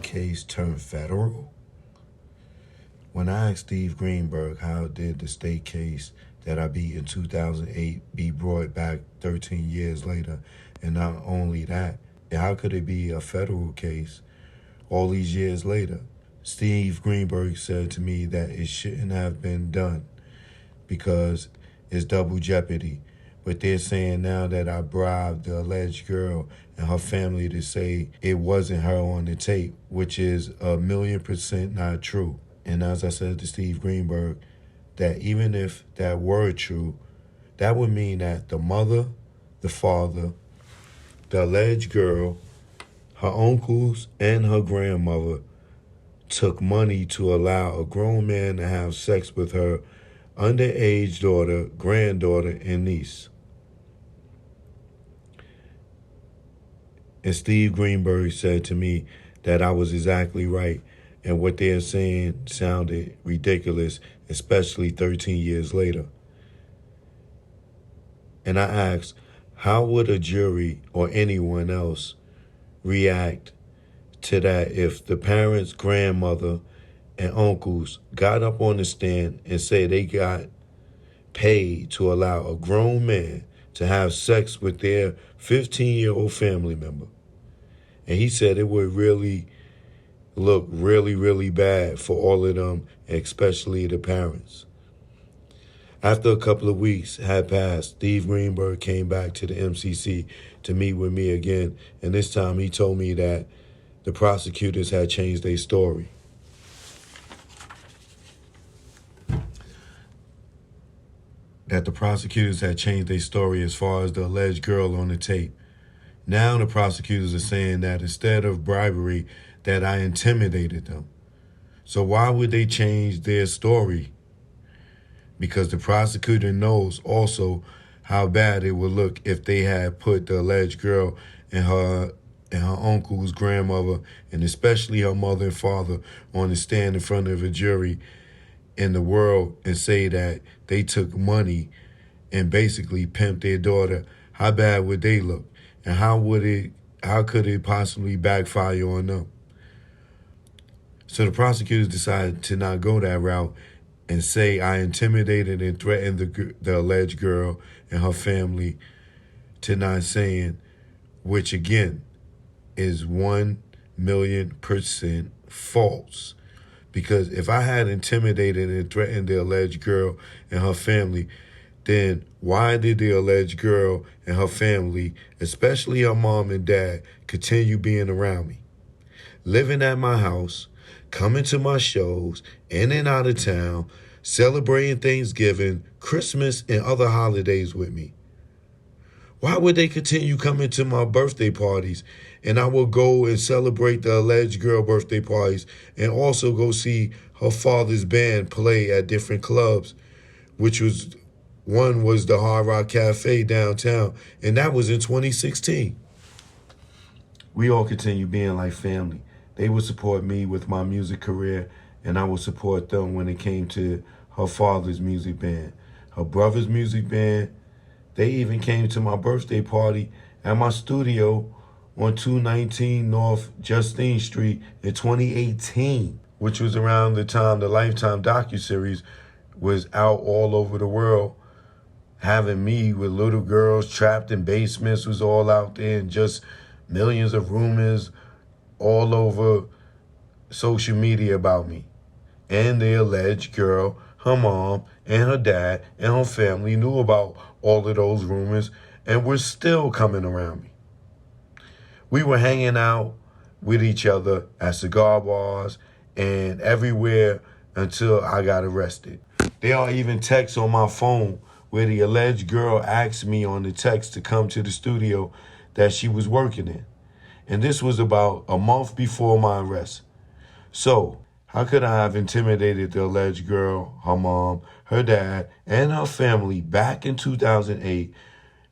case turned federal? When I asked Steve Greenberg how did the state case that I beat in 2008 be brought back 13 years later, and not only that, how could it be a federal case all these years later? Steve Greenberg said to me that it shouldn't have been done because it's double jeopardy. But they're saying now that I bribed the alleged girl and her family to say it wasn't her on the tape, which is 1,000,000% not true. And as I said to Steve Greenberg, that even if that were true, that would mean that the mother, the father, the alleged girl, her uncles, and her grandmother took money to allow a grown man to have sex with her underage daughter, granddaughter, and niece. And Steve Greenberg said to me that I was exactly right, and what they're saying sounded ridiculous, especially 13 years later. And I asked, how would a jury or anyone else react to that if the parents, grandmother, and uncles got up on the stand and say they got paid to allow a grown man to have sex with their 15-year-old family member? And he said it would really look really, really bad for all of them, especially the parents. After a couple of weeks had passed, Steve Greenberg came back to the MCC to meet with me again, and this time he told me that the prosecutors had changed their story. That the prosecutors had changed their story as far as the alleged girl on the tape. Now the prosecutors are saying that instead of bribery, that I intimidated them. So why would they change their story? Because the prosecutor knows also how bad it would look if they had put the alleged girl and her uncle's grandmother, and especially her mother and father, on the stand in front of a jury in the world and say that they took money and basically pimped their daughter. How bad would they look? And how could it possibly backfire on them? So the prosecutors decided to not go that route and say I intimidated and threatened the alleged girl and her family to not saying, which again is 1,000,000% false. Because if I had intimidated and threatened the alleged girl and her family, then why did the alleged girl and her family, especially her mom and dad, continue being around me? Living at my house, coming to my shows, in and out of town, celebrating Thanksgiving, Christmas, and other holidays with me. Why would they continue coming to my birthday parties, and I will go and celebrate the alleged girl birthday parties and also go see her father's band play at different clubs, which was one was the Hard Rock Cafe downtown, and that was in 2016. We all continue being like family. They would support me with my music career, and I would support them when it came to her father's music band, her brother's music band. They even came to my birthday party at my studio on 219 North Justine Street in 2018, which was around the time the Lifetime docuseries was out all over the world. Having me with little girls trapped in basements was all out there, and just millions of rumors all over social media about me. And the alleged girl, her mom, and her dad, and her family knew about all of those rumors and were still coming around me. We were hanging out with each other at cigar bars and everywhere until I got arrested. There are even texts on my phone where the alleged girl asked me on the text to come to the studio that she was working in. And this was about a month before my arrest. So, how could I have intimidated the alleged girl, her mom, her dad, and her family back in 2008,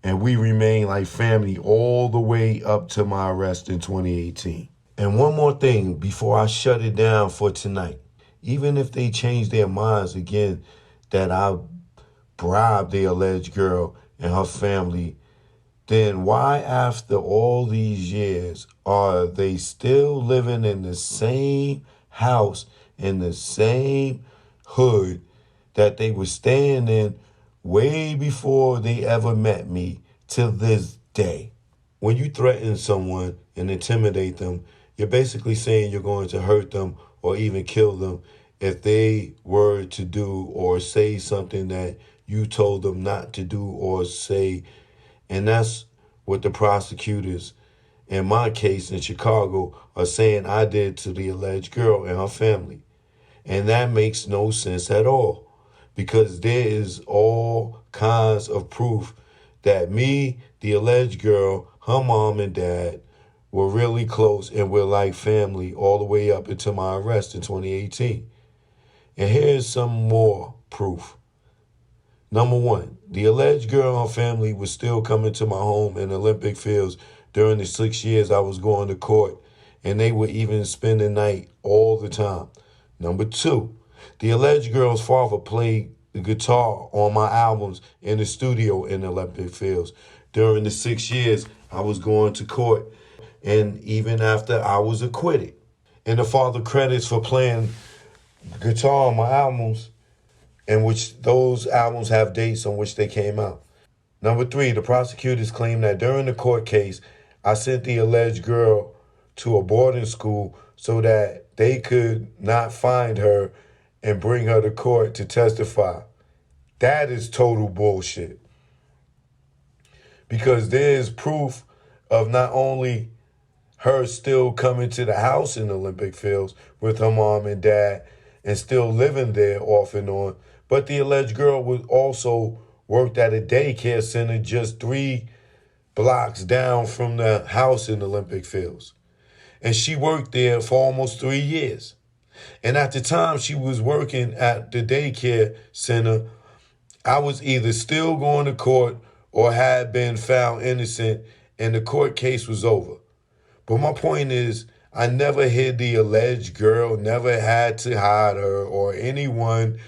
and we remained like family all the way up to my arrest in 2018? And one more thing before I shut it down for tonight. Even if they change their minds again that I bribed the alleged girl and her family then why, after all these years, are they still living in the same house, in the same hood that they were staying in way before they ever met me to this day? When you threaten someone and intimidate them, you're basically saying you're going to hurt them or even kill them if they were to do or say something that you told them not to do or say. And that's what the prosecutors, in my case in Chicago, are saying I did to the alleged girl and her family. And that makes no sense at all, because there is all kinds of proof that me, the alleged girl, her mom and dad were really close and were like family all the way up until my arrest in 2018. And here's some more proof. Number one, the alleged girl and her family was still coming to my home in Olympic Fields during the 6 years I was going to court, and they would even spend the night all the time. Number two, the alleged girl's father played the guitar on my albums in the studio in Olympic Fields during the 6 years I was going to court, and even after I was acquitted. And the father credits for playing guitar on my albums, in which those albums have dates on which they came out. Number three, the prosecutors claim that during the court case, I sent the alleged girl to a boarding school so that they could not find her and bring her to court to testify. That is total bullshit. Because there is proof of not only her still coming to the house in the Olympic Fields with her mom and dad and still living there off and on, but the alleged girl was also worked at a daycare center just 3 blocks down from the house in the Olympic Fields. And she worked there for almost 3 years. And at the time she was working at the daycare center, I was either still going to court or had been found innocent and the court case was over. But my point is, I never hid the alleged girl, never had to hide her or anyone.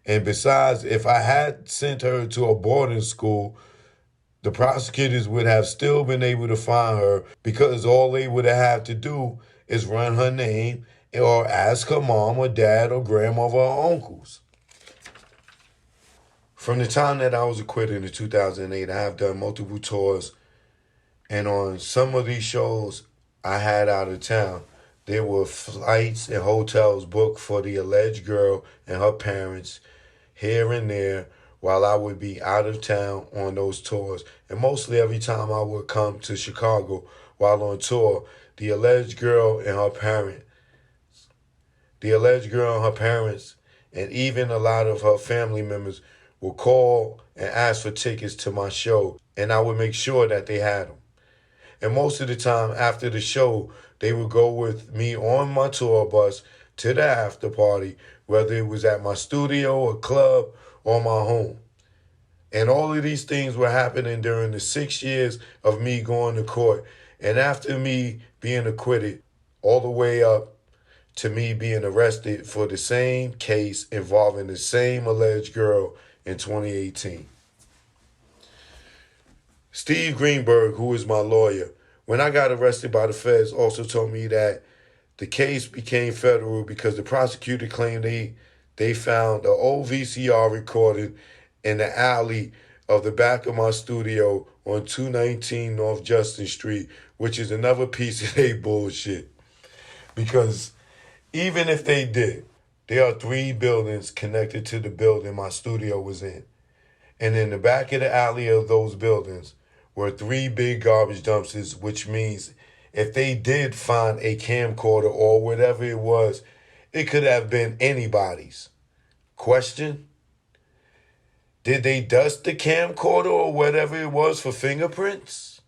And besides, if I had sent her to a boarding school, the prosecutors would have still been able to find her, because all they would have had to do is run her name or ask her mom or dad or grandmother or uncles. From the time that I was acquitted in 2008, I have done multiple tours. And on some of these shows I had out of town, there were flights and hotels booked for the alleged girl and her parents here and there while I would be out of town on those tours. And mostly every time I would come to Chicago while on tour, the alleged girl and her parents, and even a lot of her family members would call and ask for tickets to my show, and I would make sure that they had them. And most of the time after the show, they would go with me on my tour bus to the after party, whether it was at my studio, a club, or my home. And all of these things were happening during the 6 years of me going to court. And after me being acquitted, all the way up to me being arrested for the same case involving the same alleged girl in 2018. Steve Greenberg, who is my lawyer, when I got arrested by the feds, also told me that the case became federal because the prosecutor claimed they found an old VCR recording in the alley of the back of my studio on 219 North Justin Street, which is another piece of their bullshit. Because even if they did, there are 3 buildings connected to the building my studio was in. And in the back of the alley of those buildings were 3 big garbage dumpsters, which means if they did find a camcorder or whatever it was, it could have been anybody's. Question? Did they dust the camcorder or whatever it was for fingerprints?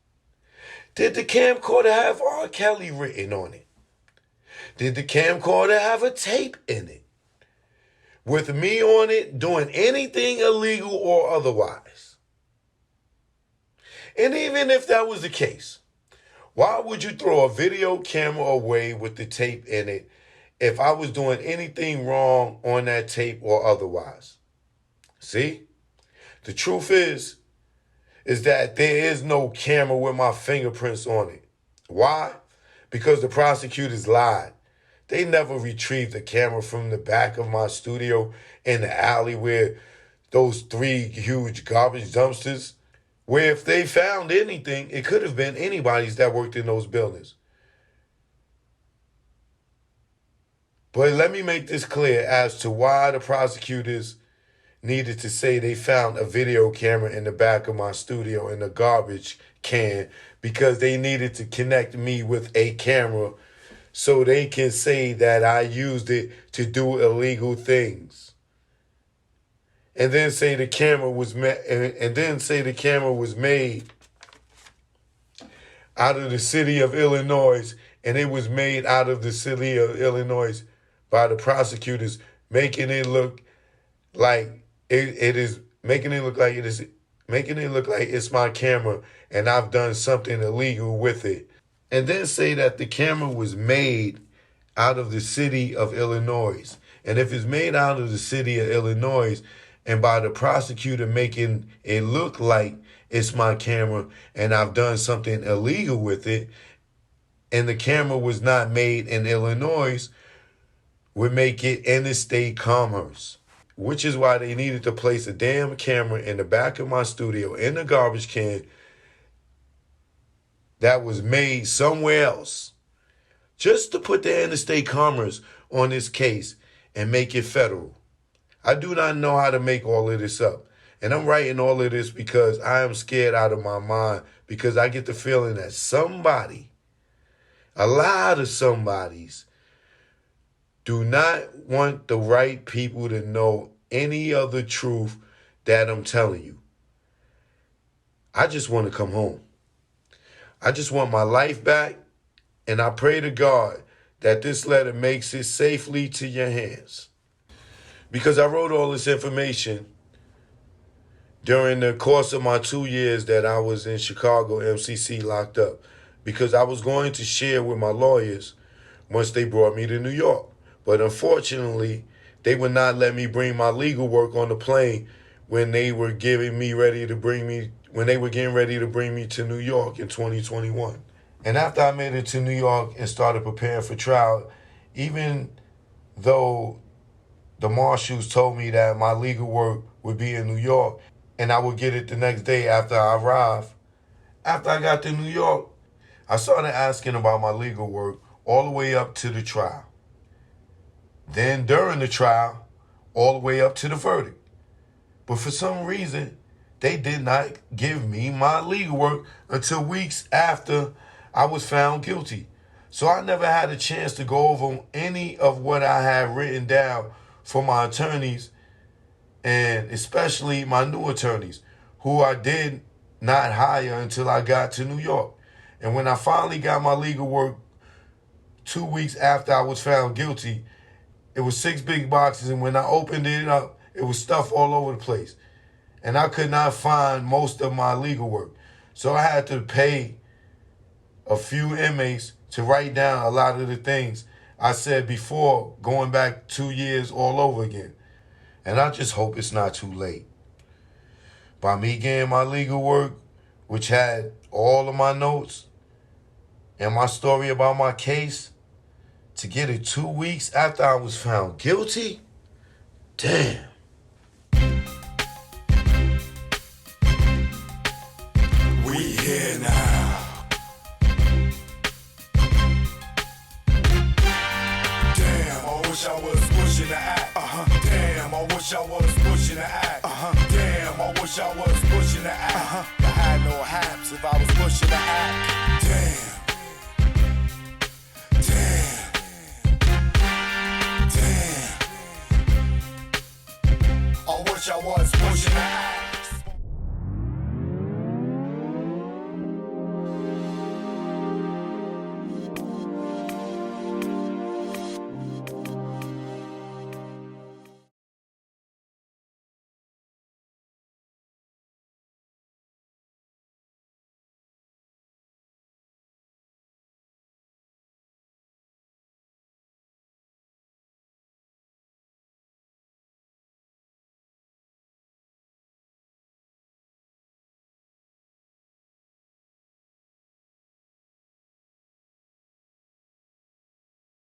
Did the camcorder have R. Kelly written on it? Did the camcorder have a tape in it with me on it doing anything illegal or otherwise? And even if that was the case, why would you throw a video camera away with the tape in it if I was doing anything wrong on that tape or otherwise? See? The truth is is that there is no camera with my fingerprints on it. Why? Because the prosecutors lied. They never retrieved the camera from the back of my studio in the alley where those 3 huge garbage dumpsters, where if they found anything, it could have been anybody's that worked in those buildings. But let me make this clear as to why the prosecutors needed to say they found a video camera in the back of my studio in a garbage can, because they needed to connect me with a camera so they can say that I used it to do illegal things. And then say the camera was made out of the city of Illinois, and it was made out of the city of Illinois by the prosecutors, making it look like it's my camera and I've done something illegal with it. And then say that the camera was made out of the city of Illinois. And if it's made out of the city of Illinois, and by the prosecutor making it look like it's my camera and I've done something illegal with it, and the camera was not made in Illinois, would make it interstate commerce. Which is why they needed to place a damn camera in the back of my studio in the garbage can that was made somewhere else, just to put the interstate commerce on this case and make it federal. I do not know how to make all of this up. And I'm writing all of this because I am scared out of my mind, because I get the feeling that somebody, a lot of somebodies, do not want the right people to know any of the truth that I'm telling you. I just want to come home. I just want my life back, and I pray to God that this letter makes it safely to your hands. Because I wrote all this information during the course of my 2 years that I was in Chicago MCC locked up, because I was going to share with my lawyers once they brought me to New York. But unfortunately, they would not let me bring my legal work on the plane when they were getting ready to bring me to New York in 2021. And after I made it to New York and started preparing for trial, even though the marshals told me that my legal work would be in New York and I would get it the next day after I arrived, after I got to New York, I started asking about my legal work all the way up to the trial. Then during the trial, all the way up to the verdict. But for some reason, they did not give me my legal work until weeks after I was found guilty. So I never had a chance to go over any of what I had written down for my attorneys, and especially my new attorneys, who I did not hire until I got to New York. And when I finally got my legal work 2 weeks after I was found guilty, it was 6 big boxes, and when I opened it up, it was stuff all over the place. And I could not find most of my legal work. So I had to pay a few inmates to write down a lot of the things I said before, going back 2 years all over again. And I just hope it's not too late. By me getting my legal work, which had all of my notes and my story about my case, to get it 2 weeks after I was found guilty? Damn. We here now. Damn, I wish I was pushing the act. Damn, I wish I was pushing the act. Damn, I wish I was pushing the act. I had no haps if I was pushing the act. Damn. I wish I was pushing the act.